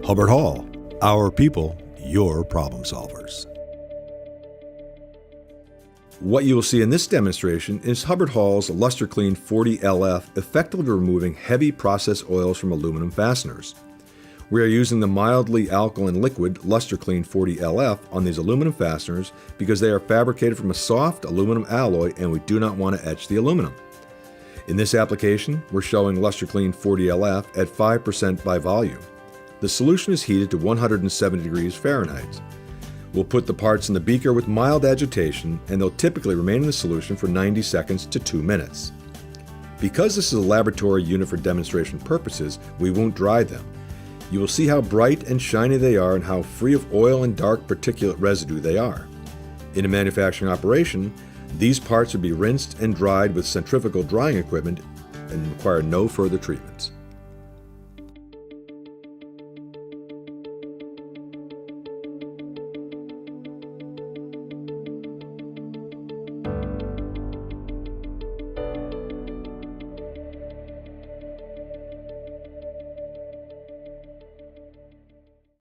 Hubbard Hall, our people, your problem solvers. What you will see in this demonstration is Hubbard Hall's Lusterclean 40LF effectively removing heavy process oils from aluminum fasteners. We are using the mildly alkaline liquid Lusterclean 40LF on these aluminum fasteners because they are fabricated from a soft aluminum alloy and we do not want to etch the aluminum. In this application, we're showing Lusterclean 40LF at 5% by volume. The solution is heated to 170 degrees Fahrenheit. We'll put the parts in the beaker with mild agitation and they'll typically remain in the solution for 90 seconds to 2 minutes. Because this is a laboratory unit for demonstration purposes, we won't dry them. You will see how bright and shiny they are and how free of oil and dark particulate residue they are. In a manufacturing operation, these parts would be rinsed and dried with centrifugal drying equipment and require no further treatments.